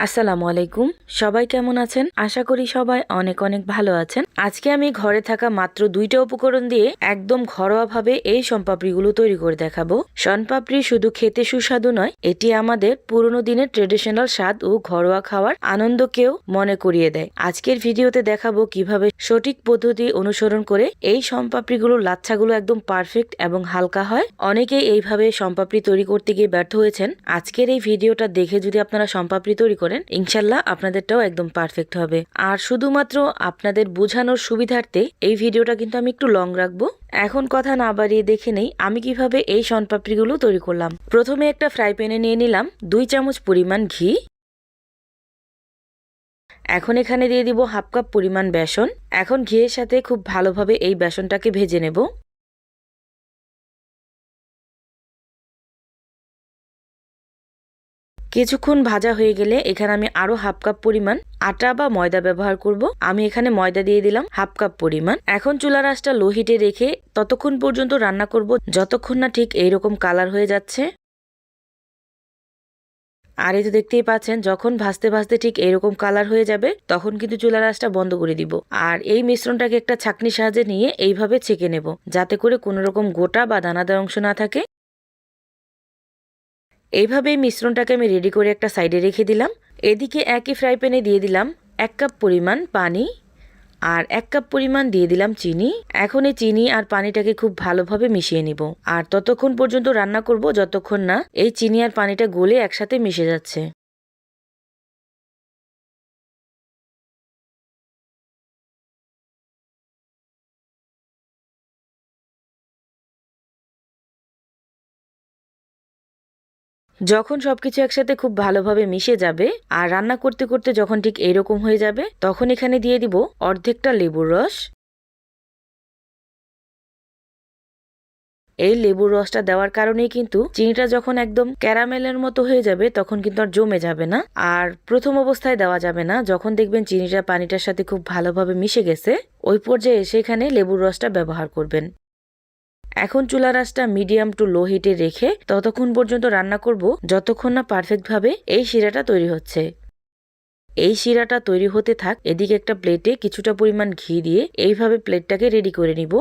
আসসালামু আলাইকুম। সবাই কেমন আছেন? আশা করি সবাই অনেক অনেক ভালো আছেন। আজকে আমি ঘরে থাকা মাত্র 2টা উপকরণ দিয়ে একদম ঘরোয়াভাবে এই শনপাপড়িগুলো তৈরি করে দেখাবো। শনপাপড়ি শুধু খেতে সুস্বাদু নয়, এটি আমাদের পুরনো দিনের ট্রেডিশনাল স্বাদ ও ঘরোয়া খাওয়ার আনন্দকেও মনে করিয়ে দেয়। আজকের ভিডিওতে দেখাবো কিভাবে সঠিক পদ্ধতি অনুসরণ করে এই শনপাপড়িগুলোর লাচ্ছাগুলো একদম পারফেক্ট এবং হালকা হয়। অনেকেই এইভাবে শনপাপড়ি তৈরি করতে গিয়ে ব্যর্থ হয়েছেন। আজকের এই ভিডিওটা দেখে যদি আপনারা শনপাপড়ি তৈরি করেন, ইনশাল্লাহ আপনাদেরটাও একদম পারফেক্ট হবে। আর শুধুমাত্র আপনাদের বোঝানোর সুবিধার্থে এই ভিডিওটা কিন্তু আমি একটু লং রাখবো। এখন কথা না বাড়িয়ে দেখে নেই আমি কিভাবে এই শনপাপড়িগুলো তৈরি করলাম। প্রথমে একটা ফ্রাই প্যানে নিয়ে নিলাম 2 চামচ পরিমাণ ঘি। এখন এখানে দিয়ে দিব হাফ কাপ পরিমাণ বেসন। এখন ঘিয়ের সাথে খুব ভালোভাবে এই বেসনটাকে ভেজে নেব। কিছুক্ষণ ভাজা হয়ে গেলে এখানে আমি আরো হাফ কাপ পরিমাণ আটা বা ময়দা ব্যবহার করব। আমি এখানে ময়দা দিয়ে দিলাম হাফ কাপ পরিমাণ। এখন চুলার আঁচটা লো হিটে রেখে ততক্ষণ পর্যন্ত রান্না করব যতক্ষণ না ঠিক এইরকম কালার হয়ে যাচ্ছে। আর এই তো দেখতেই পাচ্ছেন, যখন ভাজতে ভাজতে ঠিক এইরকম কালার হয়ে যাবে তখন কিন্তু চুলার আঁচটা বন্ধ করে দিব। আর এই মিশ্রণটাকে একটা ছাঁকনির সাহায্যে নিয়ে এইভাবে ছেঁকে নেব, যাতে করে কোনো রকম গোটা বা দানাদার অংশ না থাকে। এইভাবে মিশ্রণটাকে আমি রেডি করে একটা সাইডে রেখে দিলাম। এদিকে একই ফ্রাই প্যানে দিয়ে দিলাম 1 কাপ পরিমাণ পানি আর 1 কাপ পরিমাণ দিয়ে দিলাম চিনি। এখন এই চিনি আর পানিটাকে খুব ভালোভাবে মিশিয়ে নিব আর ততক্ষণ পর্যন্ত রান্না করব যতক্ষণ না এই চিনি আর পানিটা গলে একসাথে মিশে যাচ্ছে। যখন সবকিছু একসাথে খুব ভালোভাবে মিশে যাবে আর রান্না করতে করতে যখন ঠিক এইরকম হয়ে যাবে তখন এখানে দিয়ে দিব অর্ধেকটা লেবুর রস। এই লেবুর রসটা দেওয়ার কারণেই কিন্তু চিনিটা যখন একদম ক্যারামেলের মতো হয়ে যাবে তখন কিন্তু আর জমে যাবে না। আর প্রথম অবস্থায় দেওয়া যাবে না, যখন দেখবেন চিনিটা পানিটার সাথে খুব ভালোভাবে মিশে গেছে ওই পর্যায়ে এসে এখানে লেবুর রসটা ব্যবহার করবেন। এখন চুলার আঁচটা মিডিয়াম টু লো হিটে রেখে ততক্ষণ পর্যন্ত রান্না করব যতক্ষণ না পারফেক্টভাবে এই শিরাটা তৈরি হচ্ছে। এই শিরাটা তৈরি হতে থাক, এদিকে একটা প্লেটে কিছুটা পরিমাণ ঘি দিয়ে এইভাবে প্লেটটাকে রেডি করে নিব।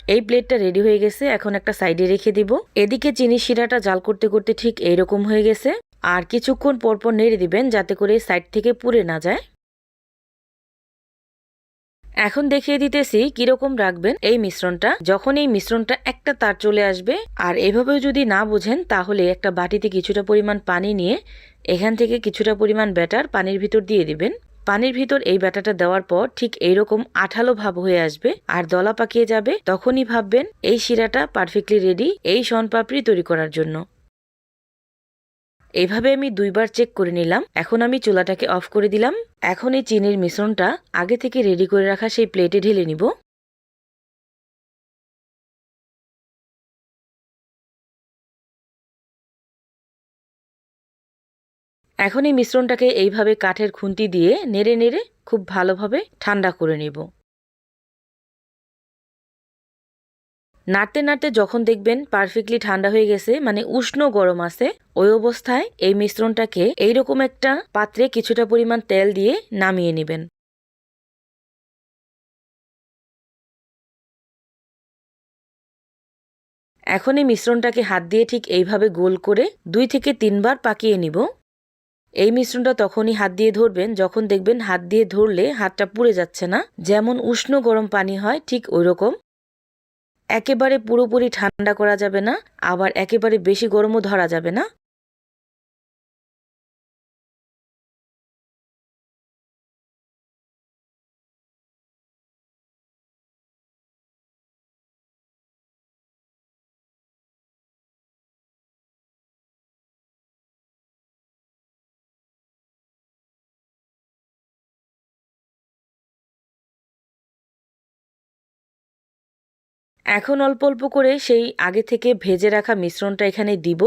এই প্লেটটা রেডি হয়ে গেছে, এখন একটা সাইডে রেখে দিব। এদিকে চিনি শিরাটা জাল করতে করতে ঠিক এইরকম হয়ে গেছে। আর কিছুক্ষণ পরপর নেড়ে দিবেন যাতে করে সাইড থেকে পুড়ে না যায়। এখন দেখিয়ে দিতেছি কিরকম রাখবেন এই মিশ্রণটা। যখন এই মিশ্রণটা একটা তার চলে আসবে আর এভাবেও যদি না বুঝেন তাহলে একটা বাটিতে কিছুটা পরিমাণ পানি নিয়ে এখান থেকে কিছুটা পরিমাণ ব্যাটার পানির ভিতর দিয়ে দিবেন। পানির ভিতর এই ব্যাটারটা দেওয়ার পর ঠিক এইরকম আঠালো ভাব হয়ে আসবে আর দলা পাকিয়ে যাবে, তখনই ভাববেন এই শিরাটা পারফেক্টলি রেডি এই শনপাপড়ি তৈরি করার জন্য। এইভাবে আমি 2বার চেক করে নিলাম। এখন আমি চুলাটাকে অফ করে দিলাম। এখন এই চিনির মিশ্রণটা আগে থেকে রেডি করে রাখা সেই প্লেটে ঢেলে নিব। এখন এই মিশ্রণটাকে এইভাবে কাঠের খুন্তি দিয়ে নেড়ে নেড়ে খুব ভালোভাবে ঠান্ডা করে নিব। নাড়তে নাড়তে যখন দেখবেন পারফেক্টলি ঠান্ডা হয়ে গেছে, মানে উষ্ণ গরম আছে, ওই অবস্থায় এই মিশ্রণটাকে এইরকম একটা পাত্রে কিছুটা পরিমাণ তেল দিয়ে নামিয়ে নেবেন। এখন এই মিশ্রণটাকে হাত দিয়ে ঠিক এইভাবে গোল করে 2 থেকে 3 বার পাকিয়ে নিব। এই মিশ্রণটা তখনই হাত দিয়ে ধরবেন যখন দেখবেন হাত দিয়ে ধরলে হাতটা পুড়ে যাচ্ছে না। যেমন উষ্ণ গরম পানি হয় ঠিক ওই রকম। একেবারে পুরোপুরি ঠান্ডা করা যাবে না, আবার একেবারে বেশি গরমও ধরা যাবে না। এখন অল্প অল্প করে সেই আগে থেকে ভেজে রাখা মিশ্রণটা এখানে দিব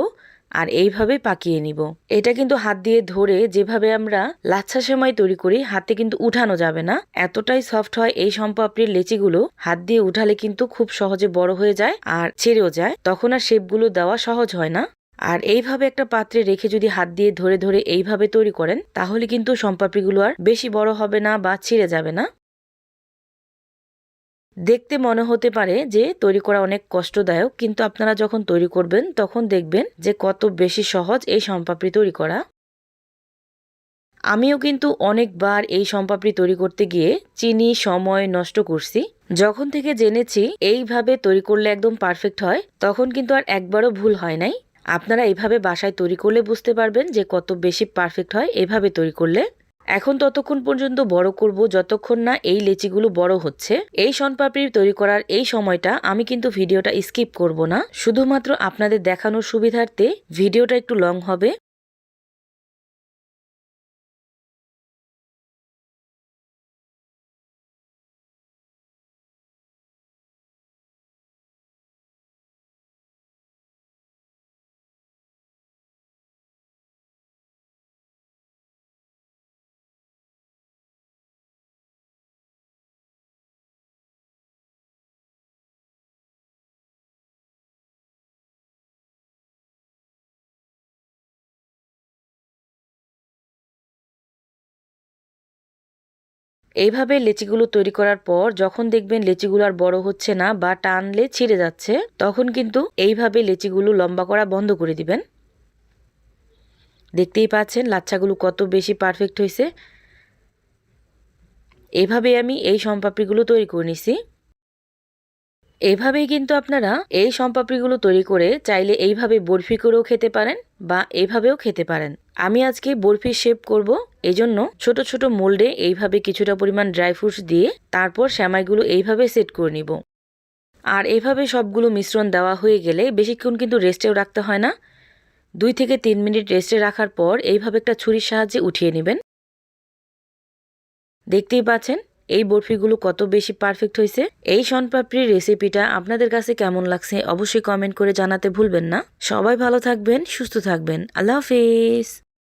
আর এইভাবে পাকিয়ে নিব। এটা কিন্তু হাত দিয়ে ধরে যেভাবে আমরা লাচ্ছা সেমাই তৈরি করি হাতে কিন্তু উঠানো যাবে না, এতটাই সফট হয় এই শনপাপড়ির লেচিগুলো। হাত দিয়ে উঠালে কিন্তু খুব সহজে বড় হয়ে যায় আর ছেড়েও যায়, তখন আর শেপগুলো দেওয়া সহজ হয় না। আর এইভাবে একটা পাত্রে রেখে যদি হাত দিয়ে ধরে ধরে এইভাবে তৈরি করেন তাহলে কিন্তু শনপাপড়িগুলো আর বেশি বড় হবে না বা ছিঁড়ে যাবে না। দেখতে মনে হতে পারে যে তৈরি করা অনেক কষ্টদায়ক, কিন্তু আপনারা যখন তৈরি করবেন তখন দেখবেন যে কত বেশি সহজ এই শনপাপড়ি তৈরি করা। আমিও কিন্তু অনেকবার এই শনপাপড়ি তৈরি করতে গিয়ে চিনি সময় নষ্ট করছি। যখন থেকে জেনেছি এইভাবে তৈরি করলে একদম পারফেক্ট হয় তখন কিন্তু আর একবারও ভুল হয় নাই। আপনারা এইভাবে বাসায় তৈরি করলে বুঝতে পারবেন যে কত বেশি পারফেক্ট হয় এভাবে তৈরি করলে। এখন ততক্ষণ পর্যন্ত বড় করব যতক্ষণ না এই লেচিগুলো বড় হচ্ছে। এই শনপাপড়ি তৈরি করার এই সময়টা আমি কিন্তু ভিডিওটা স্কিপ করব না, শুধুমাত্র আপনাদের দেখানোর সুবিধার্থে ভিডিওটা একটু লং হবে। এইভাবে লেচিগুলো তৈরি করার পর যখন দেখবেন লেচিগুলো আর বড় হচ্ছে না বা টানলে ছিঁড়ে যাচ্ছে, তখন কিন্তু এইভাবে লেচিগুলো লম্বা করা বন্ধ করে দিবেন। দেখতেই পাচ্ছেন লাচ্ছাগুলো কত বেশি পারফেক্ট হয়েছে। এভাবে আমি এই শনপাপড়িগুলো তৈরি করে নিছি। এভাবেই কিন্তু আপনারা এই শনপাপড়িগুলো তৈরি করে চাইলে এইভাবে বরফি করেও খেতে পারেন বা এইভাবেও খেতে পারেন। আমি আজকে বরফি শেপ করব, এজন্য ছোট ছোট মোল্ডে এইভাবে কিছুটা পরিমাণ ড্রাই ফ্রুটস দিয়ে তারপর সেমাইগুলো এইভাবে সেট করে নিব। আর এইভাবে সবগুলো মিশ্রণ দেওয়া হয়ে গেলে বেশিক্ষণ কিন্তু রেস্টেও রাখতে হয় না। 2 থেকে 3 মিনিট রেস্টে রাখার পর এইভাবে একটা ছুরির সাহায্যে উঠিয়ে নেবেন। দেখতেই পাচ্ছেন এই বরফিগুলো কত বেশি পারফেক্ট হয়েছে। এই শনপাপড়ির রেসিপিটা আপনাদের কাছে কেমন লাগছে অবশ্যই কমেন্ট করে জানাতে ভুলবেন না। সবাই ভালো থাকবেন, সুস্থ থাকবেন। আল্লাহ হাফেজ।